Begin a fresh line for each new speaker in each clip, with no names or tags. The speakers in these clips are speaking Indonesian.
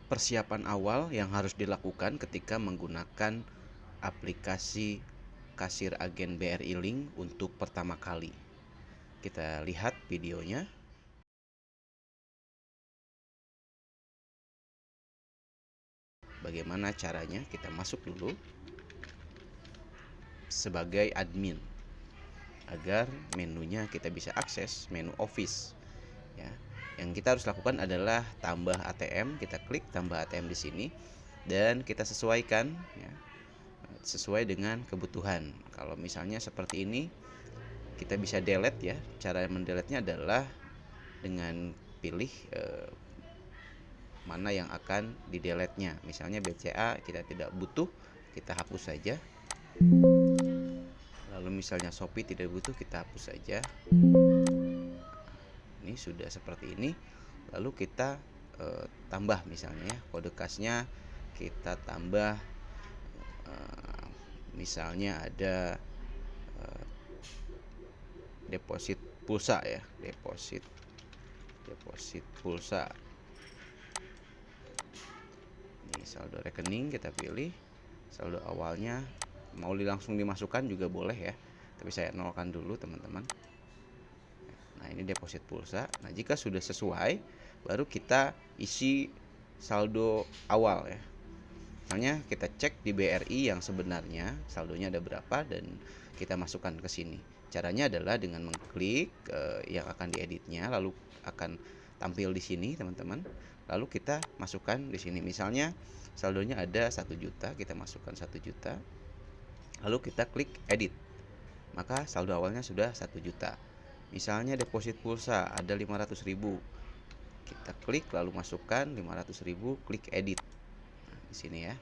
persiapan awal yang harus dilakukan ketika menggunakan aplikasi kasir agen BRI Link untuk pertama kali. Kita lihat videonya. Bagaimana caranya? Kita masuk dulu sebagai admin agar menunya kita bisa akses, menu office ya. Yang kita harus lakukan adalah tambah ATM. Kita klik tambah ATM di sini dan kita sesuaikan ya, sesuai dengan kebutuhan. Kalau misalnya seperti ini, kita bisa delete ya. Cara mendelete-nya adalah dengan pilih mana yang akan di delete-nya. Misalnya BCA kita tidak butuh, kita hapus saja. Lalu misalnya Shopee tidak butuh, kita hapus saja. Ini sudah seperti ini. Lalu kita tambah misalnya ya, kode kasnya kita tambah misalnya ada deposit pulsa ya, deposit pulsa. Ini saldo rekening kita pilih, saldo awalnya mau langsung dimasukkan juga boleh ya, tapi saya nolkan dulu teman-teman. Nah, ini deposit pulsa. Nah, jika sudah sesuai, baru kita isi saldo awal ya. Misalnya kita cek di BRI yang sebenarnya saldonya ada berapa dan kita masukkan ke sini. Caranya adalah dengan mengklik yang akan dieditnya, lalu akan tampil di sini teman-teman. Lalu kita masukkan di sini. Misalnya saldonya ada 1 juta, kita masukkan 1 juta. Lalu kita klik edit. Maka saldo awalnya sudah 1 juta. Misalnya deposit pulsa ada 500.000. Kita klik lalu masukkan 500.000, klik edit. Nah, di sini ya.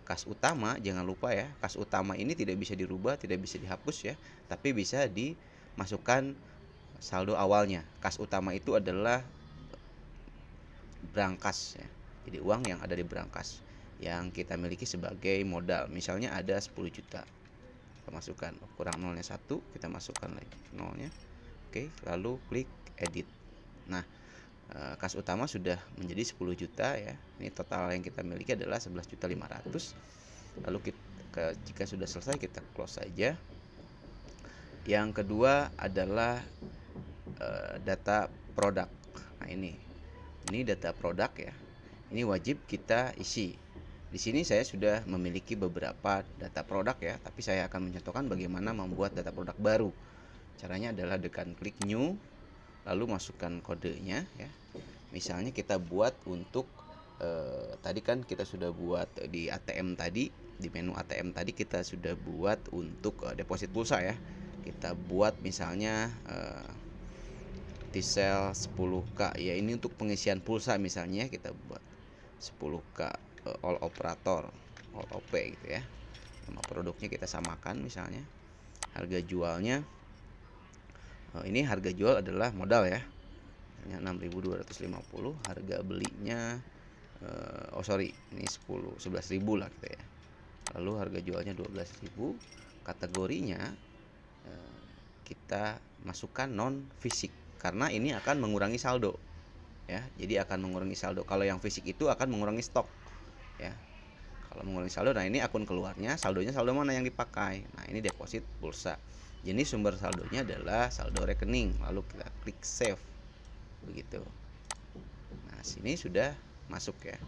Kas utama jangan lupa ya. Kas utama ini tidak bisa dirubah, tidak bisa dihapus ya, tapi bisa dimasukkan saldo awalnya. Kas utama itu adalah brankas ya. Jadi uang yang ada di brankas yang kita miliki sebagai modal. Misalnya ada 10 juta. Kita masukkan kurang nolnya 1, kita masukkan lagi nolnya. Oke, lalu klik edit. Nah, kas utama sudah menjadi 10 juta ya. Ini total yang kita miliki adalah 11.500.000. Lalu jika sudah selesai kita close saja. Yang kedua adalah data produk. Nah, ini data produk ya. Ini wajib kita isi. Di sini saya sudah memiliki beberapa data produk ya, tapi saya akan mencontohkan bagaimana membuat data produk baru. Caranya adalah dengan klik new, lalu masukkan kodenya ya. Misalnya kita buat untuk tadi kan kita sudah buat di ATM tadi, di menu ATM tadi kita sudah buat untuk deposit pulsa ya. Kita buat misalnya T-Cell 10K ya, ini untuk pengisian pulsa misalnya kita buat 10K all operator, all OP gitu ya. Nama produknya kita samakan misalnya. Harga jualnya ini harga jual adalah modal ya. 6.250, harga belinya ini 11.000 lah gitu ya. Lalu harga jualnya 12.000. Kategorinya kita masukkan non fisik karena ini akan mengurangi saldo ya. Jadi akan mengurangi saldo. Kalau yang fisik itu akan mengurangi stok ya. Kalau mengurangi saldo, nah ini akun keluarnya, saldonya saldo mana yang dipakai. Nah, ini deposit pulsa. Jenis sumber saldonya adalah saldo rekening. Lalu kita klik save. Begitu. Nah, sini sudah masuk ya.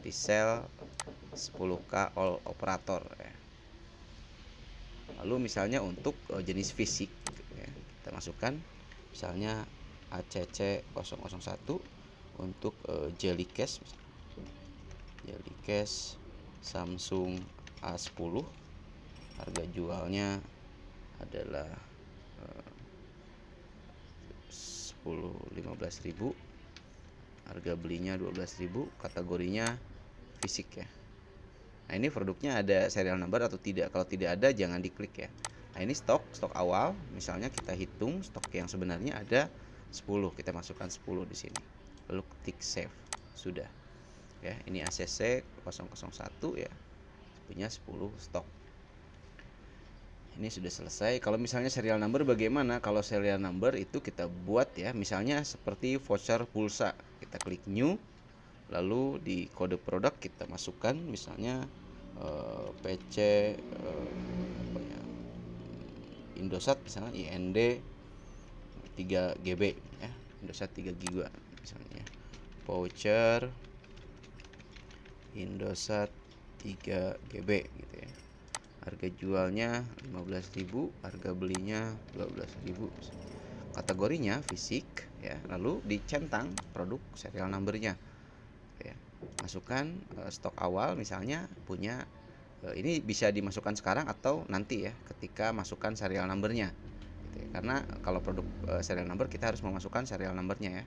T-Cell 10K all operator ya. Lalu misalnya untuk jenis fisik ya, kita masukkan misalnya ACC 001 untuk Jellycash. Jellycash Samsung A10, harga jualnya adalah 15.000, harga belinya 12.000, kategorinya fisik ya. Nah, ini produknya ada serial number atau tidak. Kalau tidak ada jangan diklik ya. Nah, ini stok awal, misalnya kita hitung stok yang sebenarnya ada 10, kita masukkan 10 di sini. Lalu klik save. Sudah. Ya, ini ACC 001 ya. Punya 10 stok. Ini sudah selesai. Kalau misalnya serial number bagaimana? Kalau serial number itu kita buat ya, misalnya seperti voucher pulsa. Kita klik new, Lalu di kode produk kita masukkan misalnya PC apa ya, Indosat misalnya IND 3 GB ya, Indosat 3 GB misalnya. Voucher Indosat 3 GB gitu ya. Harga jualnya 15.000, harga belinya 12.000. Kategorinya fisik ya, lalu dicentang produk serial numbernya ya. Masukkan stok awal misalnya punya ini bisa dimasukkan sekarang atau nanti ya ketika masukkan serial numbernya gitu ya. Karena kalau produk serial number kita harus memasukkan serial numbernya ya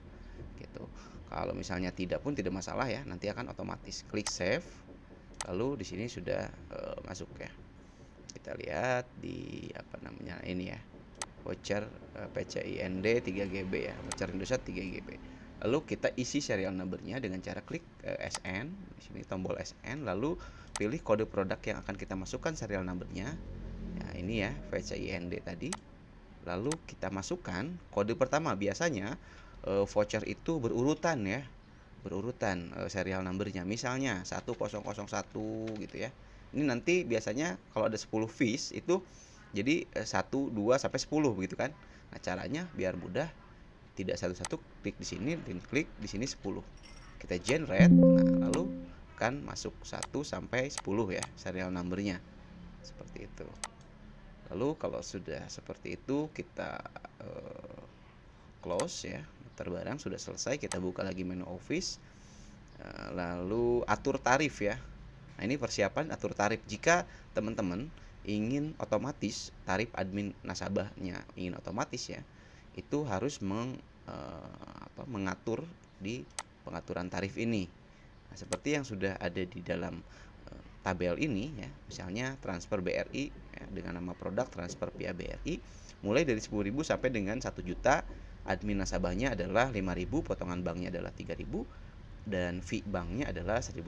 gitu. Kalau misalnya tidak pun tidak masalah ya, nanti akan otomatis. Klik save. Lalu di sini sudah masuk ya. Kita lihat di apa namanya ini ya. Voucher PCIND 3 GB ya, voucher Indosat 3 GB. Lalu kita isi serial numbernya dengan cara klik SN, di sini tombol SN, lalu pilih kode produk yang akan kita masukkan serial numbernya. Nah, ini ya VCIND tadi. Lalu kita masukkan kode pertama. Biasanya voucher itu berurutan ya, berurutan serial numbernya. Misalnya 1001 gitu ya. Ini nanti biasanya kalau ada 10 fish itu jadi 1, 2 sampai 10 begitu kan. Nah, caranya biar mudah, tidak satu-satu klik di sini dan klik di sini 10. Kita generate. Nah, lalu kan masuk 1 sampai 10 ya serial numbernya. Seperti itu. Lalu kalau sudah seperti itu kita close ya, muter barang sudah selesai. Kita buka lagi menu office, lalu atur tarif ya. Nah, ini persiapan atur tarif. Jika teman-teman ingin otomatis tarif admin nasabahnya ingin otomatis ya, itu harus mengatur di pengaturan tarif ini. Nah, seperti yang sudah ada di dalam tabel ini ya, misalnya transfer BRI ya, dengan nama produk transfer via BRI mulai dari 10.000 sampai dengan 1 juta, admin nasabahnya adalah 5.000, potongan banknya adalah 3.000 dan fee banknya adalah 1.500.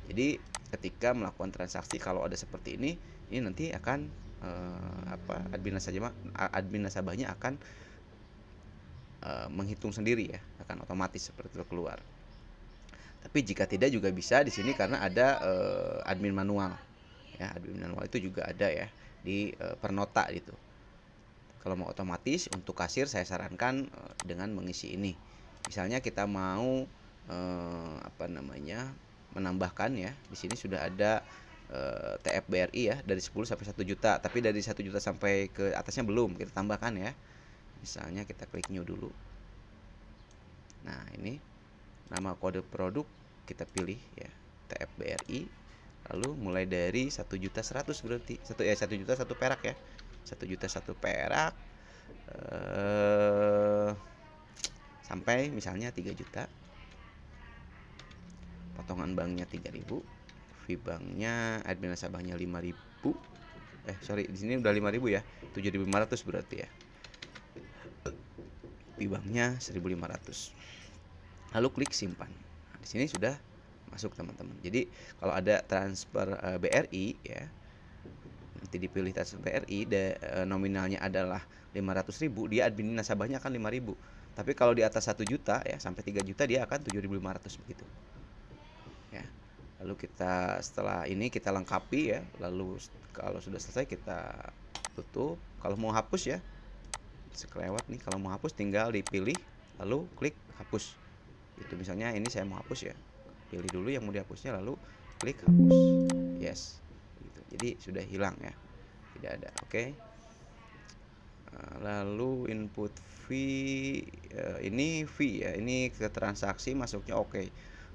Jadi ketika melakukan transaksi kalau ada seperti ini nanti akan admin nasabahnya akan menghitung sendiri ya, akan otomatis seperti itu keluar. Tapi jika tidak juga bisa di sini karena ada admin manual. Ya, admin manual itu juga ada ya di pernota gitu. Kalau mau otomatis untuk kasir saya sarankan dengan mengisi ini. Misalnya kita mau menambahkan ya. Di sini sudah ada TF BRI ya dari 10 sampai 1 juta, tapi dari 1 juta sampai ke atasnya belum, kita tambahkan ya. Misalnya kita klik new dulu. Nah, ini nama kode produk kita pilih ya, TF BRI. Lalu mulai dari 1.100.000 berarti 1 juta 1 perak ya. 1 juta 1 perak sampai misalnya 3 juta. Potongan banknya 3.000, fee banknya admin nasabahnya 5.000. Di sini udah 5.000 ya. 7.500 berarti ya. Fee banknya 1.500. Lalu klik simpan. Nah, di sini sudah masuk teman-teman. Jadi kalau ada transfer BRI ya, nanti dipilih transfer BRI nominalnya adalah 500.000, dia admin nasabahnya akan 5.000. Tapi kalau di atas 1 juta ya sampai 3 juta dia akan 7.500 begitu. Ya. Lalu setelah ini kita lengkapi ya. Lalu kalau sudah selesai kita tutup. Kalau mau hapus ya, sekelewat nih, kalau mau hapus tinggal dipilih lalu klik hapus. Itu misalnya ini saya mau hapus ya, pilih dulu yang mau dihapusnya lalu klik hapus, yes gitu. Jadi sudah hilang ya, tidak ada. Oke. Lalu input fee, ini fee ya, ini ke transaksi masuknya oke.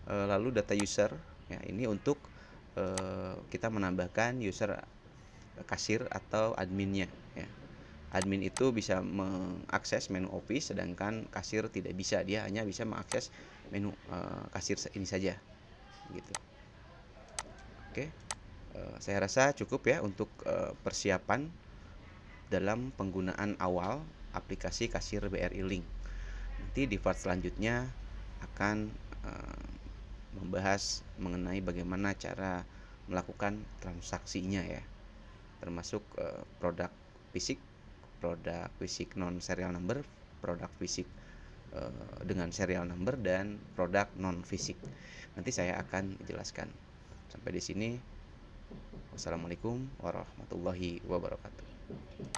Lalu data user ya, ini untuk kita menambahkan user kasir atau adminnya ya. Admin itu bisa mengakses menu office, sedangkan kasir tidak bisa, dia hanya bisa mengakses menu kasir ini saja gitu. Oke, saya rasa cukup ya untuk persiapan dalam penggunaan awal aplikasi kasir BRI Link. Nanti di part selanjutnya akan membahas mengenai bagaimana cara melakukan transaksinya ya, termasuk produk fisik non serial number, produk fisik dengan serial number dan produk non fisik. Nanti saya akan jelaskan. Sampai di sini. Wassalamualaikum warahmatullahi wabarakatuh.